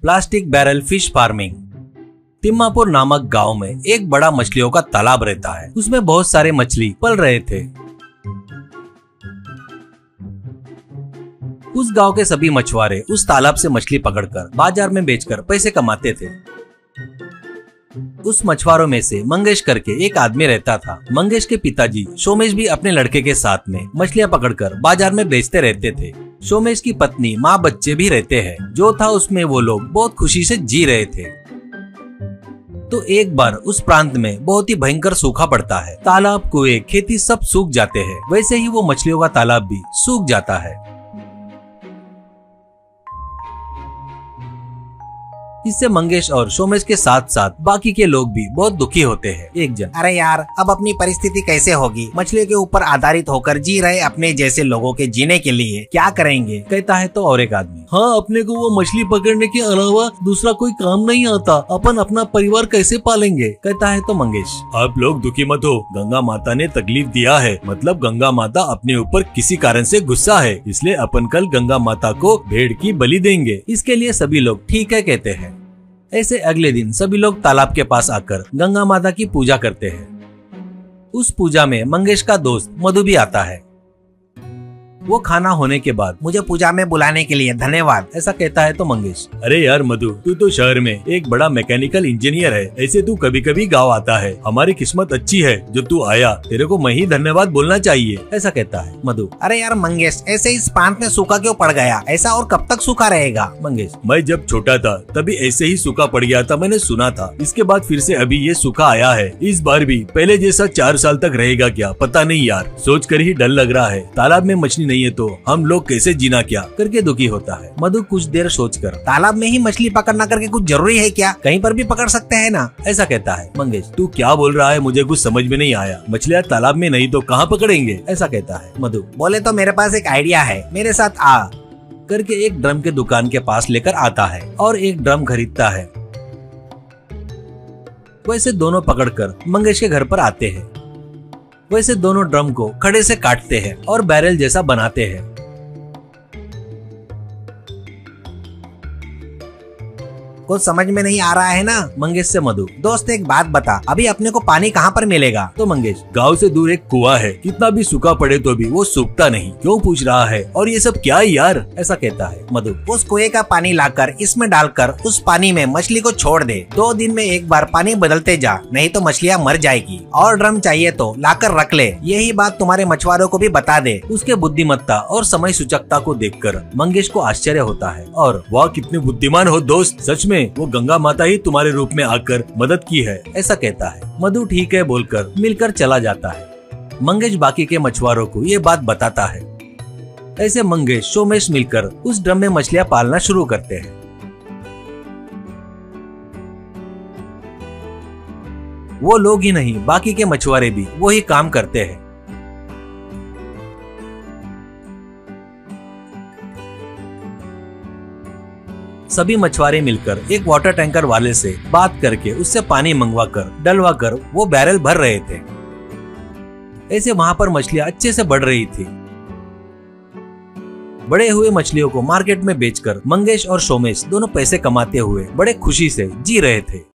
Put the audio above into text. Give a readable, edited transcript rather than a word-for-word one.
Plastic barrel fish farming. Timmapur नामक गांव में एक बड़ा मछलियों का तालाब रहता है। उसमें बहुत सारे मछली पल रहे थे। उस गांव के सभी मछुआरे उस तालाब से मछली पकड़कर बाजार में बेचकर पैसे कमाते थे। उस मछुआरों में से मंगेश करके एक आदमी रहता था। मंगेश के पिताजी सोमेश भी अपने लड़के के साथ में मछलियां पकड़कर बाजार में बेचते रहते थे। सोमेश की पत्नी, माँ, बच्चे भी रहते हैं। जो था उसमें वो लोग बहुत खुशी से जी रहे थे। तो एक बार उस प्रांत में बहुत ही भयंकर सूखा पड़ता है। तालाब, कुएं, खेती सब सूख जाते हैं। वैसे ही वो मछलियों का तालाब भी सूख जाता है। इससे मंगेश और सोमेश के साथ साथ बाकी के लोग भी बहुत दुखी होते हैं। एक जन, अरे यार, अब अपनी परिस्थिति कैसे होगी? मछलियों के ऊपर आधारित होकर जी रहे अपने जैसे लोगों के जीने के लिए क्या करेंगे? कहता है। तो और एक आदमी, हाँ, अपने को वो मछली पकड़ने के अलावा दूसरा कोई काम नहीं आता। अपन अपना परिवार कैसे पालेंगे? कहता है। तो मंगेश, आप लोग दुखी मत हो। गंगा माता ने तकलीफ दिया है, मतलब गंगा माता अपने ऊपर किसी कारण से गुस्सा है, इसलिए अपन कल गंगा माता को भेड़ की बलि देंगे। इसके लिए सभी लोग ठीक है कहते हैं। ऐसे अगले दिन सभी लोग तालाब के पास आकर गंगा माता की पूजा करते हैं। उस पूजा में मंगेश का दोस्त मधु भी आता है। वो खाना होने के बाद, मुझे पूजा में बुलाने के लिए धन्यवाद, ऐसा कहता है। तो मंगेश, अरे यार मधु, तू तो शहर में एक बड़ा मैकेनिकल इंजीनियर है। ऐसे तू कभी कभी गाँव आता है। हमारी किस्मत अच्छी है जो तू आया। तेरे को मैं ही धन्यवाद बोलना चाहिए, ऐसा कहता है। मधु, अरे यार मंगेश, ऐसे इस प्रांत में सूखा क्यों पड़ गया? ऐसा और कब तक सूखा रहेगा? मंगेश, मैं जब छोटा था तभी ऐसे ही सूखा पड़ गया था, मैंने सुना था। इसके बाद फिर से अभी ये सूखा आया है। इस बार भी पहले जैसा 4 साल तक रहेगा क्या, पता नहीं यार। सोच कर ही डर लग रहा है। तालाब में मछली नहीं है तो हम लोग कैसे जीना क्या, करके दुखी होता है। मधु कुछ देर सोचकर, तालाब में ही मछली पकड़ना करके कुछ जरूरी है क्या? कहीं पर भी पकड़ सकते हैं ना, ऐसा कहता है। मंगेश, तू क्या बोल रहा है? मुझे कुछ समझ में नहीं आया। मछलियाँ तालाब में नहीं तो कहाँ पकड़ेंगे, ऐसा कहता है। मधु, बोले तो मेरे पास एक आइडिया है, मेरे साथ आ, करके एक ड्रम के दुकान के पास लेकर आता है और एक ड्रम खरीदता है। वैसे दोनों पकड़कर मंगेश के घर पर आते हैं। वैसे दोनों ड्रम को खड़े से काटते हैं और बैरल जैसा बनाते हैं। कुछ समझ में नहीं आ रहा है ना? मंगेश से मधु, दोस्त एक बात बता, अभी अपने को पानी कहाँ पर मिलेगा? तो मंगेश, गांव से दूर एक कुआं है, कितना भी सूखा पड़े तो भी वो सूखता नहीं। क्यों पूछ रहा है? और ये सब क्या है यार, ऐसा कहता है। मधु, उस कुएं का पानी लाकर इसमें डालकर उस पानी में मछली को छोड़ दे। 2 दिन में एक बार पानी बदलते जा, नहीं तो मछलियाँ मर जाएगी। और ड्रम चाहिए तो लाकर रख ले। यही बात तुम्हारे मछुआरों को भी बता दे। उसके बुद्धिमत्ता और समय सूचकता को देखकर मंगेश को आश्चर्य होता है। और वाह, कितने बुद्धिमान हो दोस्त, सच में वो गंगा माता ही तुम्हारे रूप में आकर मदद की है, ऐसा कहता है। मधु ठीक है बोलकर मिलकर चला जाता है। मंगेश बाकी के मछुआरों को ये बात बताता है। ऐसे मंगेश, सोमेश मिलकर उस ड्रम में मछलियां पालना शुरू करते हैं। वो लोग ही नहीं, बाकी के मछुआरे भी वही काम करते हैं। सभी मछुआरे मिलकर एक वाटर टैंकर वाले से बात करके उससे पानी मंगवाकर डलवाकर वो बैरल भर रहे थे। ऐसे वहां पर मछलियां अच्छे से बढ़ रही थी। बड़े हुए मछलियों को मार्केट में बेचकर मंगेश और सोमेश दोनों पैसे कमाते हुए बड़े खुशी से जी रहे थे।